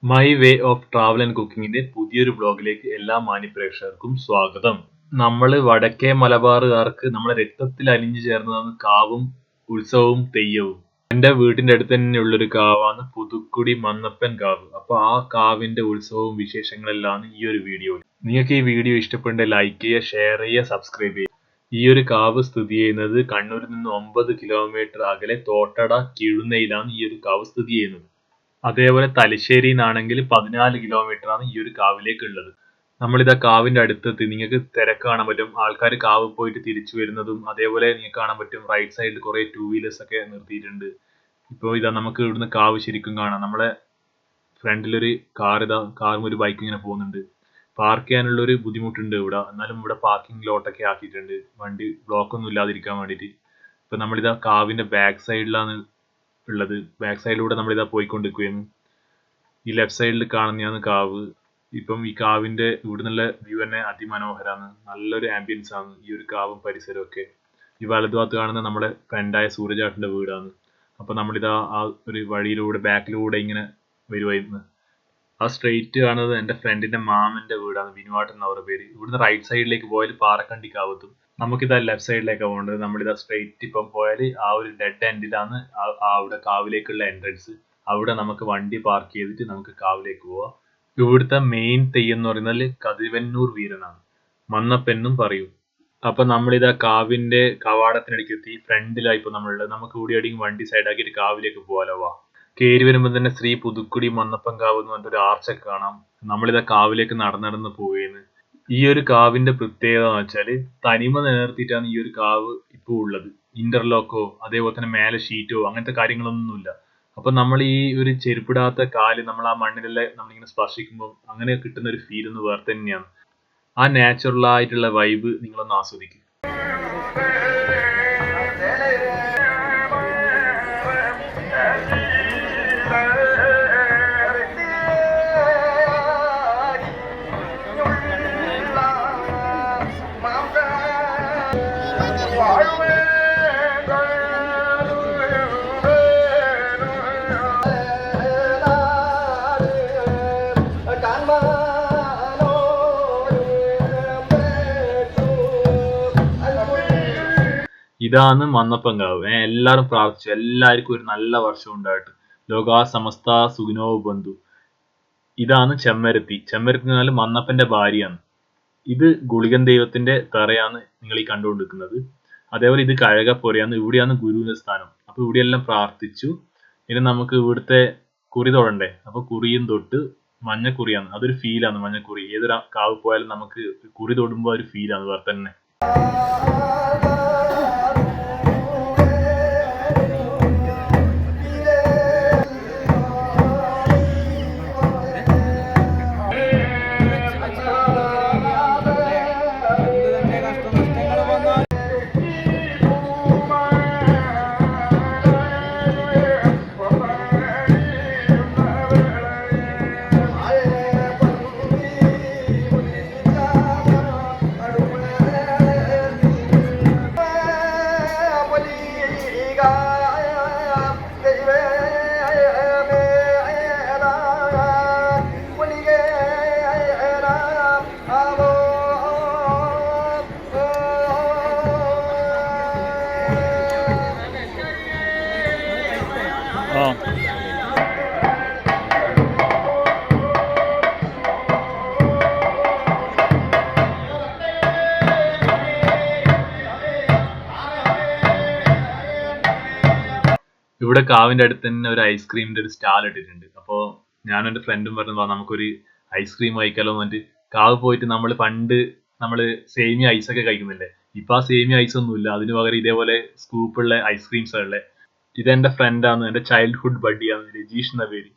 My way of travel and കുക്കിങ്ങിന്റെ പുതിയൊരു വ്ളോഗിലേക്ക് എല്ലാ മാന്യപ്രേക്ഷകർക്കും സ്വാഗതം. നമ്മള് വടക്കേ മലബാറുകാർക്ക് നമ്മളെ രക്തത്തിൽ അലിഞ്ഞു ചേർന്നതാണ് കാവും ഉത്സവവും തെയ്യവും. എന്റെ വീട്ടിന്റെ അടുത്ത് തന്നെ ഉള്ളൊരു കാവാണ് പുതുക്കുടി മന്നപ്പൻ കാവ്. അപ്പൊ ആ കാവിന്റെ ഉത്സവവും വിശേഷങ്ങളെല്ലാം ഈ ഒരു വീഡിയോയിൽ. നിങ്ങൾക്ക് ഈ വീഡിയോ ഇഷ്ടപ്പെട്ടെങ്കിൽ ലൈക്ക് ചെയ്യുക, ഷെയർ ചെയ്യുക, സബ്സ്ക്രൈബ് ചെയ്യുക. ഈ ഒരു കാവ് സ്ഥിതി ചെയ്യുന്നത് കണ്ണൂരിൽ നിന്ന് 9 കിലോമീറ്റർ അകലെ തോട്ടട കിഴുന്നയിലാണ് ഈ ഒരു കാവ് സ്ഥിതി ചെയ്യുന്നത്. അതേപോലെ തലശ്ശേരിയിൽ നിന്നാണെങ്കിൽ 14 കിലോമീറ്റർ ആണ് ഈ ഒരു കാവിലേക്ക് ഉള്ളത്. നമ്മളിതാ കാവിന്റെ അടുത്തെത്തി. നിങ്ങൾക്ക് തിരക്ക് കാണാൻ പറ്റും. ആൾക്കാർ കാവ് പോയിട്ട് തിരിച്ചു വരുന്നതും അതേപോലെ നിങ്ങൾക്ക് കാണാൻ പറ്റും. റൈറ്റ് സൈഡിൽ കുറെ ടൂ വീലേഴ്സ് ഒക്കെ നിർത്തിയിട്ടുണ്ട്. ഇപ്പോൾ ഇതാ നമുക്ക് ഇവിടുന്ന് കാവ് ശരിക്കും കാണാം. നമ്മളെ ഫ്രണ്ടിലൊരു കാറും ഒരു ബൈക്ക് ഇങ്ങനെ പോകുന്നുണ്ട്. പാർക്ക് ചെയ്യാനുള്ള ഒരു ബുദ്ധിമുട്ടുണ്ട് ഇവിടെ. എന്നാലും ഇവിടെ പാർക്കിംഗ് ലോട്ടൊക്കെ ആക്കിയിട്ടുണ്ട്, വണ്ടി ബ്ലോക്ക് ഒന്നും ഇല്ലാതിരിക്കാൻ വേണ്ടിയിട്ട്. ഇപ്പൊ നമ്മളിതാ കാവിന്റെ ബാക്ക് സൈഡിലാണ് ഉള്ളത്. ബാക്ക് സൈഡിലൂടെ നമ്മളിതാ പോയിക്കൊണ്ടിരിക്കുകയാണ്. ഈ ലെഫ്റ്റ് സൈഡിൽ കാണുന്നതാണ് കാവ്. ഇപ്പം ഈ കാവിന്റെ ഇവിടെ നിന്നുള്ള വ്യൂ തന്നെ അതിമനോഹരമാണ്. നല്ലൊരു ആംബിയൻസ് ആണ് ഈ ഒരു കാവും പരിസരവും ഒക്കെ. ഈ വലതുഭാഗത്ത് കാണുന്ന നമ്മുടെ ഫ്രണ്ടായ സൂരജാട്ടിന്റെ വീടാണ്. അപ്പൊ നമ്മളിതാ ആ ഒരു വഴിയിലൂടെ ബാക്കിലൂടെ ഇങ്ങനെ വരുമായിരുന്നു. ആ സ്ട്രെയിറ്റ് കാണുന്നത് എന്റെ ഫ്രണ്ടിന്റെ മാമന്റെ വീടാണ്, വിനുവാട്ടൻ എന്ന അവരുടെ പേര്. ഇവിടുന്ന് റൈറ്റ് സൈഡിലേക്ക് പോയാൽ പാറക്കണ്ടിക്കാവത്തും. നമുക്കിതാ ലെഫ്റ്റ് സൈഡിലേക്കാണ് പോകേണ്ടത്. നമ്മളിതാ സ്ട്രെയിറ്റ് ഇപ്പം പോയാൽ ആ ഒരു ഡെഡ് എൻഡിലാണ് അവിടെ കാവിലേക്കുള്ള എൻട്രൻസ്. അവിടെ നമുക്ക് വണ്ടി പാർക്ക് ചെയ്തിട്ട് നമുക്ക് കാവിലേക്ക് പോവാം. ഇവിടുത്തെ മെയിൻ തെയ്യം എന്ന് പറയുന്നത് കതിവന്നൂർ വീരനാണ്, മന്നപ്പെന്നും പറയും. അപ്പൊ നമ്മളിതാ കാവിന്റെ കവാടത്തിനടുക്ക് എത്തി. ഫ്രണ്ടിലായി ഇപ്പൊ നമ്മളുള്ളത്. നമുക്ക് ഇവിടെ എവിടെയെങ്കിലും വണ്ടി സൈഡാക്കിയിട്ട് കാവിലേക്ക് പോകാലോ. വാ. കയറി വരുമ്പോൾ തന്നെ ശ്രീ പുതുക്കുടി മന്നപ്പൻ കാവ് എന്ന് പറഞ്ഞിട്ട് ഒരു ആർച്ചൊക്കെ കാണാം. നമ്മളിതാ കാവിലേക്ക് നടന്ന് പോവുകയാണ്. ഈ ഒരു കാവിന്റെ പ്രത്യേകത എന്ന് വെച്ചാല് തനിമ നിലനിർത്തിയിട്ടാണ് ഈ ഒരു കാവ് ഇപ്പോൾ ഉള്ളത്. ഇന്റർലോക്കോ അതേപോലെ തന്നെ മേലെ ഷീറ്റോ അങ്ങനത്തെ കാര്യങ്ങളൊന്നുമില്ല. അപ്പൊ നമ്മൾ ഈ ഒരു ചെരുപ്പിടാത്ത കാല് നമ്മൾ ആ മണ്ണിലെല്ലാം നമ്മളിങ്ങനെ സ്പർശിക്കുമ്പോൾ അങ്ങനെ കിട്ടുന്ന ഒരു ഫീൽ ഒന്ന് വേറെ തന്നെയാണ്. ആ നാച്ചുറൽ ആയിട്ടുള്ള വൈബ് നിങ്ങളൊന്ന് ആസ്വദിക്കുക. ഇതാണ് മന്നപ്പൻകാവ്. എല്ലാവരും പ്രാർത്ഥിച്ചു, എല്ലാവർക്കും ഒരു നല്ല വർഷം ഉണ്ടായിട്ട്. ലോകാ സമസ്ത സുഖിനോ ബന്ധു. ഇതാണ് ചെമ്മരത്തി. ചെമ്മരത്തി എന്ന് പറഞ്ഞാൽ മന്നപ്പന്റെ ഭാര്യയാണ്. ഇത് ഗുളികൻ ദൈവത്തിന്റെ തറയാണ് നിങ്ങൾ ഈ കണ്ടുകൊണ്ടിരിക്കുന്നത്. അതേപോലെ ഇത് കഴകപ്പൊരയാണ്. ഇവിടെയാണ് ഗുരുവിന്റെ സ്ഥാനം. അപ്പൊ ഇവിടെയെല്ലാം പ്രാർത്ഥിച്ചു. ഇനി നമുക്ക് ഇവിടുത്തെ കുറി തൊടണ്ടേ. അപ്പൊ കുറിയും തൊട്ട് മഞ്ഞക്കുറിയാണ്. അതൊരു ഫീലാണ് മഞ്ഞക്കുറി. ഏതൊരു കാവ് പോയാലും നമുക്ക് കുറി തൊടുമ്പോൾ ഒരു ഫീലാണ് വേറെ തന്നെ. ഇവിടെ കാവിന്റെ അടുത്ത് തന്നെ ഒരു ഐസ്ക്രീമിന്റെ ഒരു സ്റ്റാൾ ഇട്ടിട്ടുണ്ട്. അപ്പോൾ ഞാനും എൻ്റെ ഫ്രണ്ടും പറഞ്ഞു നമുക്കൊരു ഐസ്ക്രീം കഴിക്കാലോ എന്ന് പറഞ്ഞിട്ട് കാവ് പോയിട്ട് നമ്മൾ സേമിയ ഐസൊക്കെ കഴിക്കുന്നില്ലേ. ഇപ്പൊ ആ സേമിയ ഐസ് ഒന്നുമില്ല. അതിന് പകരം ഇതേപോലെ സ്കൂപ്പുള്ള ഐസ്ക്രീംസ് ഉള്ളത്. ഇതെന്റെ ഫ്രണ്ടാണ്, എന്റെ ചൈൽഡ്ഹുഡ് ബഡിയാണ്, രജീഷ് എന്ന പേര്.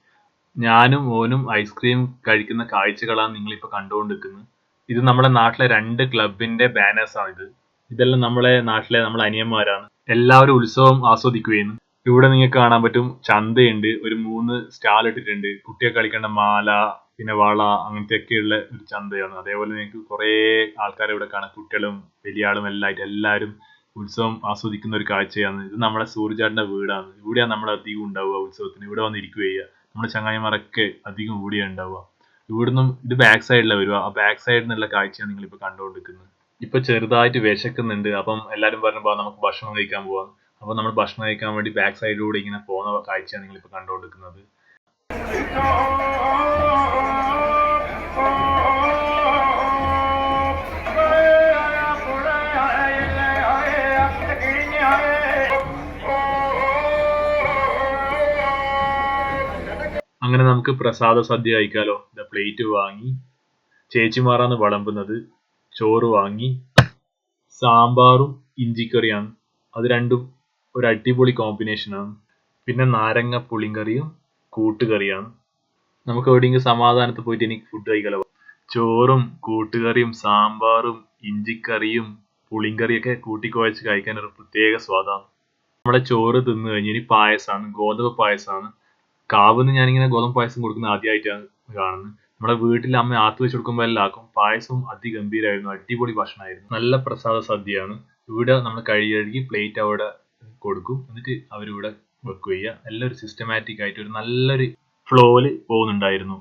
ഞാനും ഓനും ഐസ്ക്രീം കഴിക്കുന്ന കാഴ്ചകളാണ് നിങ്ങളിപ്പോ കണ്ടുകൊണ്ടിരിക്കുന്നത്. ഇത് നമ്മുടെ നാട്ടിലെ 2 ക്ലബിന്റെ ബാനേഴ്സ് ആണ് ഇത്. ഇതെല്ലാം നമ്മളെ നാട്ടിലെ നമ്മളെ അനിയന്മാരാണ്. എല്ലാവരും ഉത്സവം ആസ്വദിക്കുകയാണ്. ഇവിടെ നിങ്ങൾക്ക് കാണാൻ പറ്റും ചന്തയുണ്ട്. ഒരു 3 സ്റ്റാൾ ഇട്ടിട്ടുണ്ട്. കുട്ടികൾക്ക് കളിക്കേണ്ട മാല, പിന്നെ വള, അങ്ങനത്തെ ഒക്കെയുള്ള ഒരു ചന്തയാണ്. അതേപോലെ നിങ്ങൾക്ക് കുറെ ആൾക്കാരെ ഇവിടെ കാണാം. കുട്ടികളും വലിയ ആളും എല്ലായിട്ട് എല്ലാവരും ഉത്സവം ആസ്വദിക്കുന്ന ഒരു കാഴ്ചയാണ്. ഇത് നമ്മുടെ സൂരജാട്ടിന്റെ വീടാണ്. ഇവിടെയാണ് നമ്മൾ അധികം ഉണ്ടാവുക ഉത്സവത്തിന്. ഇവിടെ വന്നിരിക്കുക ചെയ്യുക. നമ്മുടെ ചങ്ങായിമാരൊക്കെ അധികം ഇവിടെ ഉണ്ടാവുക. ഇവിടുന്ന് ഇത് ബാക്ക് സൈഡിലാണ് വരിക. ആ ബാക്ക് സൈഡിൽ നിന്നുള്ള കാഴ്ചയാണ് നിങ്ങളിപ്പോൾ കണ്ടുകൊണ്ടിരിക്കുന്നത്. ഇപ്പൊ ചെറുതായിട്ട് വിശക്കുന്നുണ്ട്. അപ്പം എല്ലാരും പറഞ്ഞു നമുക്ക് ഭക്ഷണം കഴിക്കാൻ പോവാം. അപ്പൊ നമ്മൾ ഭക്ഷണം കഴിക്കാൻ വേണ്ടി ബാക്ക് സൈഡിലൂടെ ഇങ്ങനെ പോകുന്ന കാഴ്ചയാണ് നിങ്ങളിപ്പോ കണ്ടുകൊണ്ടിരിക്കുന്നത്. അങ്ങനെ നമുക്ക് പ്രസാദ സദ്യ കഴിക്കാലോ. പ്ലേറ്റ് വാങ്ങി ചേച്ചിമാരാണ് വിളമ്പുന്നത്. ചോറ് വാങ്ങി, സാമ്പാറും ഇഞ്ചിക്കറിയാണ്. അത് രണ്ടും ഒരു അടിപൊളി കോമ്പിനേഷനാണ്. പിന്നെ നാരങ്ങ പുളിങ്കറിയും കൂട്ടുകറിയാണ്. നമുക്ക് എവിടെയെങ്കിലും സമാധാനത്തിൽ പോയിട്ട് എനിക്ക് ഫുഡ് കഴിക്കാലോ. ചോറും കൂട്ടുകറിയും സാമ്പാറും ഇഞ്ചിക്കറിയും പുളിങ്കറിയൊക്കെ കൂട്ടിക്കുഴച്ച് കഴിക്കാൻ ഒരു പ്രത്യേക സ്വാദാണ്. നമ്മളെ ചോറ് തിന്നു കഴിഞ്ഞ് ഇനി പായസമാണ്, ഗോതമ്പ് പായസമാണ്. കാവ്ന്ന് ഞാനിങ്ങനെ ഗോതമ്പ് പായസം കൊടുക്കുന്നത് ആദ്യമായിട്ടാണ് കാണുന്നത്. നമ്മുടെ വീട്ടിൽ അമ്മ ആത്ത് വെച്ച് കൊടുക്കുമ്പോൾ എല്ലാം ആക്കും. പായസവും അതിഗംഭീരമായിരുന്നു, അടിപൊളി ഭക്ഷണമായിരുന്നു, നല്ല പ്രസാദ സദ്യയാണ്. ഇവിടെ നമ്മൾ കഴുകി പ്ലേറ്റ് അവിടെ കൊടുക്കും, എന്നിട്ട് അവരിവിടെ വെക്കുക. എല്ലാം ഒരു സിസ്റ്റമാറ്റിക് ആയിട്ട് ഒരു നല്ലൊരു ഫ്ലോയില് പോകുന്നുണ്ടായിരുന്നു.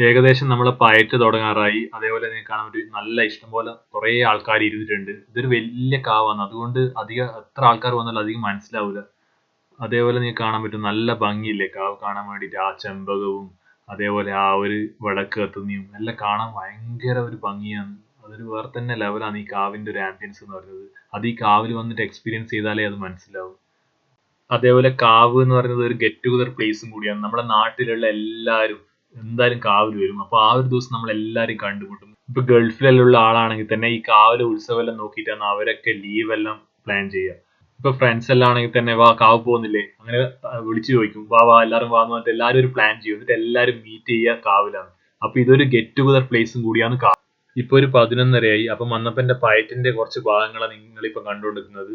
ഏകദേശം നമ്മളെ പയറ്റ് തുടങ്ങാറായി. അതേപോലെ നിങ്ങൾക്ക് കാണാൻ പറ്റും നല്ല ഇഷ്ടംപോലെ കുറേ ആൾക്കാർ ഇരുന്നിട്ടുണ്ട്. ഇതൊരു വലിയ കാവാണ്, അതുകൊണ്ട് അധികം എത്ര ആൾക്കാർ വന്നാലും അധികം മനസ്സിലാവില്ല. അതേപോലെ നിങ്ങൾക്ക് കാണാൻ പറ്റും നല്ല ഭംഗിയില്ലേ കാവ് കാണാൻ വേണ്ടിയിട്ട്. ആ ചെമ്പകവും അതേപോലെ ആ ഒരു വിളക്ക് കത്തുന്നതും എല്ലാം കാണാൻ ഭയങ്കര ഒരു ഭംഗിയാണ്. അതൊരു വേറെ തന്നെ ലെവലാണ് ഈ കാവിന്റെ ഒരു ആംബിയൻസ് എന്ന് പറയുന്നത്. അത് ഈ കാവിൽ വന്നിട്ട് എക്സ്പീരിയൻസ് ചെയ്താലേ അത് മനസ്സിലാവും. അതേപോലെ കാവ് എന്ന് പറയുന്നത് ഒരു ഗെറ്റ് ടുഗദർ പ്ലേസും കൂടിയാണ്. നമ്മുടെ നാട്ടിലുള്ള എല്ലാവരും എന്തായാലും കാവിൽ വരും. അപ്പൊ ആ ഒരു ദിവസം നമ്മൾ എല്ലാവരും കണ്ടുമുട്ടും. ഇപ്പൊ ഗൾഫിലുള്ള ആളാണെങ്കിൽ തന്നെ ഈ കാവിലെ ഉത്സവം എല്ലാം നോക്കിയിട്ടാണ് അവരൊക്കെ ലീവ് എല്ലാം പ്ലാൻ ചെയ്യുക. ഇപ്പൊ ഫ്രണ്ട്സ് എല്ലാം ആണെങ്കിൽ തന്നെ വാ കാവ് പോകുന്നില്ലേ, അങ്ങനെ വിളിച്ചു ചോദിക്കും, വാ വാ എല്ലാവരും വാന്ന് പറഞ്ഞിട്ട് എല്ലാവരും ഒരു പ്ലാൻ ചെയ്യും. എന്നിട്ട് എല്ലാവരും മീറ്റ് ചെയ്യുക കാവിലാണ്. അപ്പൊ ഇതൊരു ഗെറ്റ് ടുഗദർ പ്ലേസും കൂടിയാണ് കാവ്. ഇപ്പൊ ഒരു 11:30 അപ്പൊ മന്നപ്പന്റെ പയറ്റിന്റെ കുറച്ച് ഭാഗങ്ങളാണ് നിങ്ങളിപ്പോ കണ്ടുകൊണ്ടിരിക്കുന്നത്.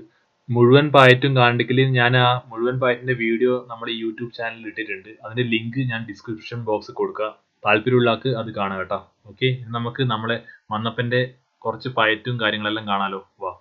മുഴുവൻ പയറ്റും കാണിക്കല് ഞാൻ ആ മുഴുവൻ പയറ്റിന്റെ വീഡിയോ നമ്മുടെ യൂട്യൂബ് ചാനലിൽ ഇട്ടിട്ടുണ്ട്. അതിന്റെ ലിങ്ക് ഞാൻ ഡിസ്ക്രിപ്ഷൻ ബോക്സിൽ കൊടുക്കാം. താല്പര്യമുള്ള ആൾക്ക് അത് കാണാം കേട്ടോ. ഓക്കെ, നമുക്ക് നമ്മളെ മന്നപ്പന്റെ കുറച്ച് പയറ്റും കാര്യങ്ങളെല്ലാം കാണാലോ. വാ.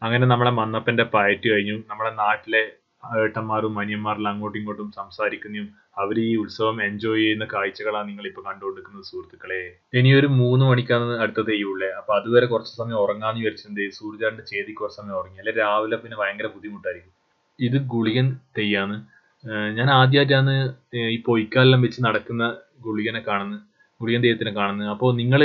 അങ്ങനെ നമ്മളെ മന്നപ്പന്റെ പയറ്റ് കഴിഞ്ഞു. നമ്മുടെ നാട്ടിലെ ഏട്ടന്മാരും അനിയന്മാരെല്ലാം അങ്ങോട്ടും ഇങ്ങോട്ടും സംസാരിക്കുന്നതും അവർ ഈ ഉത്സവം എൻജോയ് ചെയ്യുന്ന കാഴ്ചകളാണ് നിങ്ങൾ ഇപ്പൊ കണ്ടുകൊണ്ടിരിക്കുന്നത് സുഹൃത്തുക്കളെ. ഇനി ഒരു 3 മണിക്കാണ് അടുത്ത തെയ്യമുള്ളത്. അപ്പൊ അതുവരെ കുറച്ച് സമയം ഉറങ്ങാന്ന് വിചാരിച്ചിട്ടുണ്ട്. സൂര്യചാണ്ട് ചേതി കുറച്ച് സമയം ഉറങ്ങി, അല്ലെ രാവിലെ പിന്നെ ഭയങ്കര ബുദ്ധിമുട്ടായിരിക്കും. ഇത് ഗുളികൻ തെയ്യാണ്. ഞാൻ ആദ്യമായിട്ടാണ് ഈ പൊയ്ക്കാലെല്ലാം വെച്ച് നടക്കുന്ന ഗുളികൻ തെയ്യത്തിനെ കാണുന്നത്. അപ്പോൾ നിങ്ങൾ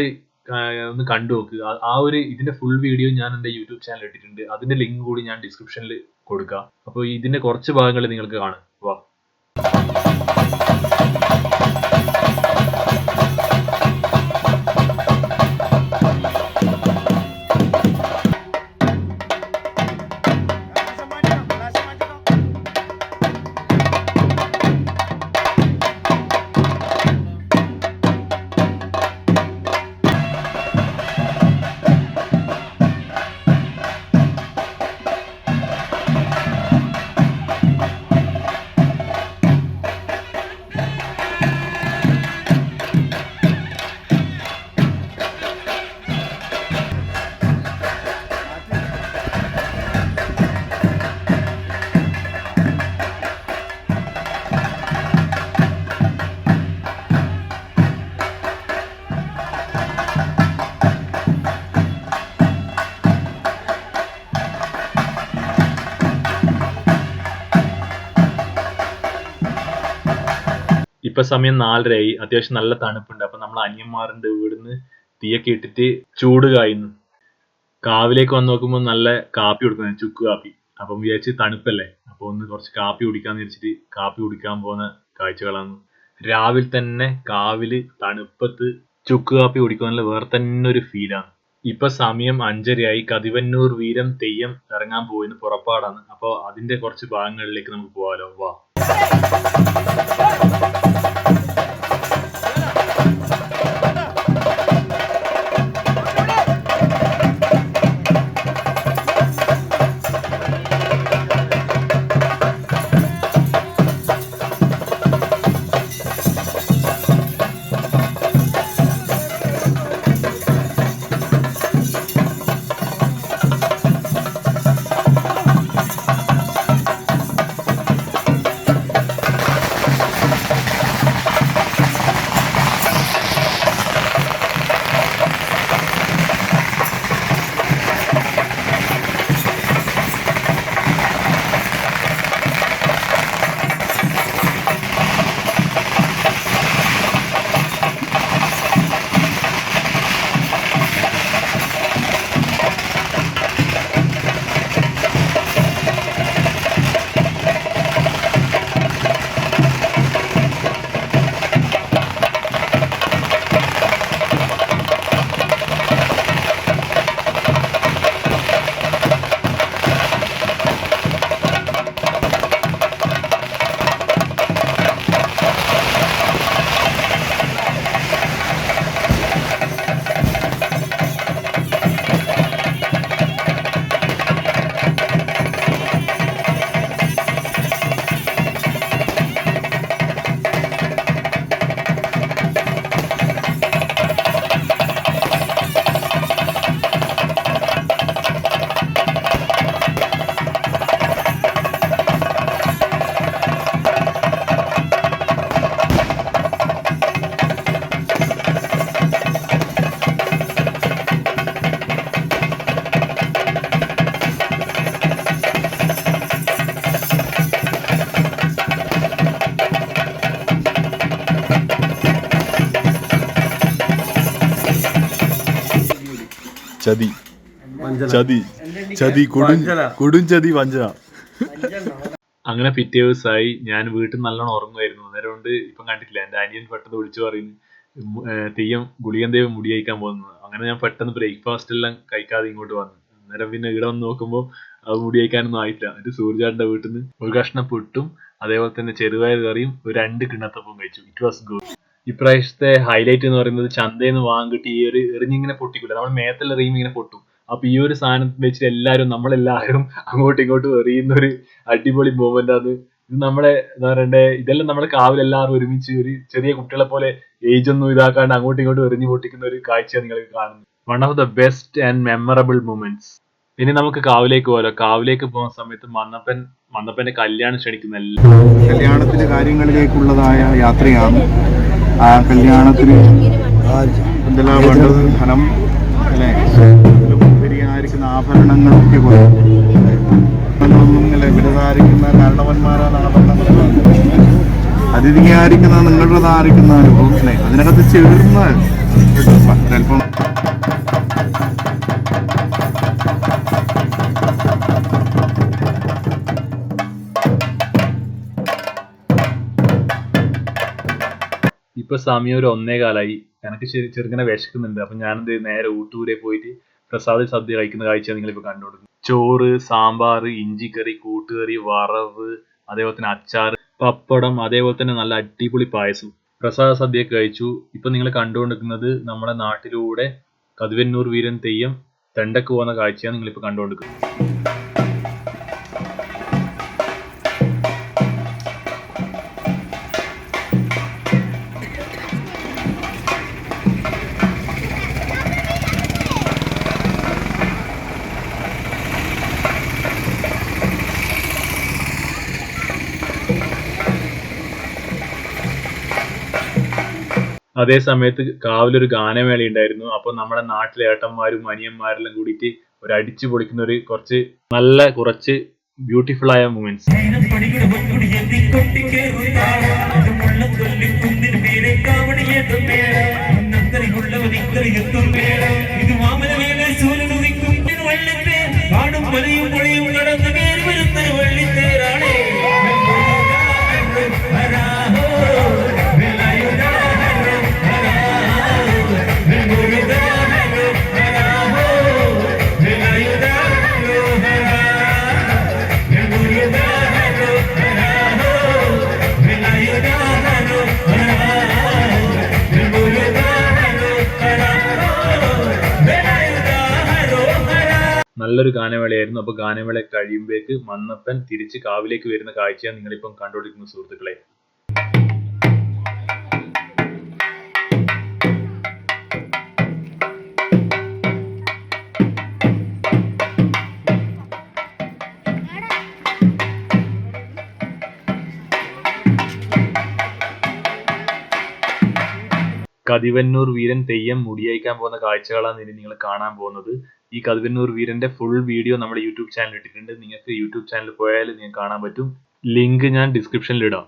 ഒന്ന് കണ്ടു നോക്ക്. ആ ഒരു ഇതിന്റെ ഫുൾ വീഡിയോ ഞാൻ എന്റെ യൂട്യൂബ് ചാനൽ ഇട്ടിട്ടുണ്ട്. അതിന്റെ ലിങ്ക് കൂടി ഞാൻ ഡിസ്ക്രിപ്ഷനിൽ കൊടുക്കാം. അപ്പോൾ ഇതിന്റെ കുറച്ച് ഭാഗങ്ങൾ നിങ്ങൾക്ക് കാണാം. വാ. ഇപ്പൊ സമയം 4:30 അത്യാവശ്യം നല്ല തണുപ്പുണ്ട്. അപ്പൊ നമ്മൾ അനിയന്മാരുണ്ട് വീടിന്ന് തീയൊക്കെ ഇട്ടിട്ട് ചൂട് കായുന്നു. കാവിലേക്ക് വന്ന് നോക്കുമ്പോൾ നല്ല കാപ്പി കൊടുക്കുന്നത്, ചുക്ക് കാപ്പി. അപ്പം വിചാരിച്ച് തണുപ്പല്ലേ, അപ്പൊ ഒന്ന് കുറച്ച് കാപ്പി കുടിക്കാന്ന് വിചാരിച്ചിട്ട് കാപ്പി കുടിക്കാൻ പോകുന്ന കാഴ്ചകളാണ്. രാവിലെ തന്നെ കാവില് തണുപ്പത്ത് ചുക്ക് കാപ്പി കുടിക്കുന്ന വേറെ തന്നെ ഒരു ഫീലാണ്. ഇപ്പൊ സമയം 5:30 കതിവന്നൂർ വീരം തെയ്യം ഇറങ്ങാൻ പോയിന്ന് പുറപ്പാടാണ്. അപ്പൊ അതിന്റെ കുറച്ച് ഭാഗങ്ങളിലേക്ക് നമുക്ക് പോകാലോ. വാ. ചതി ചതി ചതി കൊടും ചതി വഞ്ചന. അങ്ങനെ പിറ്റേ ദിവസമായി ഞാൻ വീട്ടിൽ നല്ലോണം ഉറങ്ങുമായിരുന്നു. അന്നേരം കൊണ്ട് ഇപ്പം കണ്ടിട്ടില്ല, എന്റെ അനിയൻ പെട്ടെന്ന് വിളിച്ചു പറയുന്നു ഗുളികൻ ദേവ് മുടി കഴിക്കാൻ പോകുന്നത്. അങ്ങനെ ഞാൻ പെട്ടെന്ന് ബ്രേക്ക്ഫാസ്റ്റ് എല്ലാം കഴിക്കാതെ ഇങ്ങോട്ട് വന്നു. അന്നേരം പിന്നെ ഇവിടെ വന്ന് നോക്കുമ്പോൾ അത് മുടി കഴിക്കാനൊന്നും ആയിട്ടില്ല. എന്നിട്ട് സൂര്യചാട്ടന്റെ വീട്ടിൽ നിന്ന് ഒരു കഷ്ണം പുട്ടും അതേപോലെ തന്നെ ചെറുപയർ കറിയും 2 കിണ്ണത്തപ്പവും കഴിച്ചു. It was good. ഇപ്രാവശ്യത്തെ ഹൈലൈറ്റ് എന്ന് പറയുന്നത് ചന്തയിൽ നിന്ന് വാങ്ങിട്ട് ഈ ഒരു എറിഞ്ഞിങ്ങനെ പൊട്ടിക്കൂല, നമ്മൾ മേത്തുള്ള എറിയും ഇങ്ങനെ പൊട്ടും. അപ്പൊ ഈ ഒരു സാധനം വെച്ചിട്ട് നമ്മളെല്ലാവരും അങ്ങോട്ടും ഇങ്ങോട്ടും എറിയുന്ന ഒരു അടിപൊളി മൂവ്മെന്റ് ആണ് ഇത്. നമ്മളെ എന്താ പറയണ്ടേ, ഇതെല്ലാം നമ്മുടെ കാവിലെല്ലാവരും ഒരുമിച്ച് ഒരു ചെറിയ കുട്ടികളെ പോലെ ഏജ് ഒന്നും ഇതാക്കാണ്ട് അങ്ങോട്ടും ഇങ്ങോട്ടും എറിഞ്ഞു പൊട്ടിക്കുന്ന ഒരു കാഴ്ചയാണ് നിങ്ങൾ കാണുന്നത്. One of the best and memorable moments. ഇനി നമുക്ക് കാവിലേക്ക് പോകാലോ. കാവിലേക്ക് പോകുന്ന സമയത്ത് മന്നപ്പന്റെ കല്യാണം ക്ഷണിക്കുന്ന കല്യാണത്തിന്റെ കാര്യങ്ങളിലേക്കുള്ളതായ യാത്രയാണ്. ആ കല്യാണത്തിന് എന്തെല്ലാം വേണ്ടത്? ധനം അല്ലെ, ഉപരിയായിരിക്കുന്ന ആഭരണങ്ങളൊക്കെ വിരതായിരിക്കുന്ന കാരണവന്മാരാണ് ആഭരണങ്ങൾ, അതിഥിയായിരിക്കുന്ന നിങ്ങളുടേതായിരിക്കുന്ന അനുഭവം അല്ലെ, അതിനകത്ത് ചേർന്ന് ഒരല്പം ഇപ്പൊ സമയം ഒരു 1:15. എനിക്ക് ചെറുങ്ങനെ വിശക്കുന്നുണ്ട്. അപ്പൊ ഞാനെന്ത് നേരെ ഊട്ടൂരെ പോയിട്ട് പ്രസാദ സദ്യ കഴിക്കുന്ന കാഴ്ചയാണ് നിങ്ങളിപ്പോ കണ്ടുകൊടുക്കുന്നത്. ചോറ്, സാമ്പാർ, ഇഞ്ചിക്കറി, കൂട്ടുകറി, വറവ്, അതേപോലെ തന്നെ അച്ചാർ, പപ്പടം, അതേപോലെ തന്നെ നല്ല അടിപൊളി പായസം. പ്രസാദ സദ്യയൊക്കെ കഴിച്ചു. ഇപ്പൊ നിങ്ങൾ കണ്ടുകൊണ്ടിരിക്കുന്നത് നമ്മുടെ നാട്ടിലൂടെ കതിവന്നൂർ വീരൻ തെയ്യം തെണ്ടക്ക് പോകുന്ന കാഴ്ചയാണ് നിങ്ങളിപ്പോ കണ്ടുകൊണ്ടിരിക്കുന്നത്. അതേ സമയത്ത് കാവിലൊരു ഗാനമേള ഉണ്ടായിരുന്നു. അപ്പൊ നമ്മുടെ നാട്ടിലെ ഏട്ടന്മാരും അനിയന്മാരെല്ലാം കൂടിയിട്ട് ഒരു അടിച്ചു പൊളിക്കുന്ന ഒരു കുറച്ച് ബ്യൂട്ടിഫുൾ ആയ മൂമെന്റ്സ്. നല്ലൊരു ഗാനമേളയായിരുന്നു. അപ്പൊ ഗാനമേള കഴിയുമ്പോഴേക്ക് മന്നപ്പൻ തിരിച്ച് കാവിലേക്ക് വരുന്ന കാഴ്ചയാണ് നിങ്ങളിപ്പം കണ്ടുകൊണ്ടിരിക്കുന്ന സുഹൃത്തുക്കളെ. കതിവന്നൂർ വീരൻ തെയ്യം മുടിയഴിക്കാൻ പോകുന്ന കാഴ്ചകളാണ് ഇനി നിങ്ങൾ കാണാൻ പോകുന്നത്. ഈ കതിവന്നൂർ വീരന്റെ ഫുൾ വീഡിയോ നമ്മുടെ യൂട്യൂബ് ചാനൽ ഇട്ടിട്ടുണ്ട്. നിങ്ങൾക്ക് യൂട്യൂബ് ചാനൽ പോയാൽ നിങ്ങൾക്ക് കാണാൻ പറ്റും. ലിങ്ക് ഞാൻ ഡിസ്ക്രിപ്ഷനിൽ ഇടാം.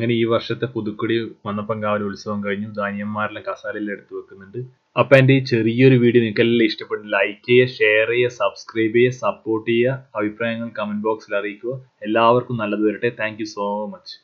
അങ്ങനെ ഈ വർഷത്തെ പുതുക്കുടി മന്നപ്പങ്കാവൽ ഉത്സവം കഴിഞ്ഞു. ധാന്യന്മാരെല്ലാം കസാലയെല്ലാം എടുത്ത് വെക്കുന്നുണ്ട്. അപ്പൊ എന്റെ ഈ ചെറിയൊരു വീഡിയോ നിങ്ങൾക്ക് എല്ലാം ഇഷ്ടപ്പെട്ടു ലൈക്ക് ചെയ്യുക, ഷെയർ ചെയ്യുക, സബ്സ്ക്രൈബ് ചെയ്യുക, സപ്പോർട്ട് ചെയ്യുക, അഭിപ്രായങ്ങൾ കമന്റ് ബോക്സിൽ അറിയിക്കുക. എല്ലാവർക്കും നല്ലത് വരട്ടെ. Thank you so much.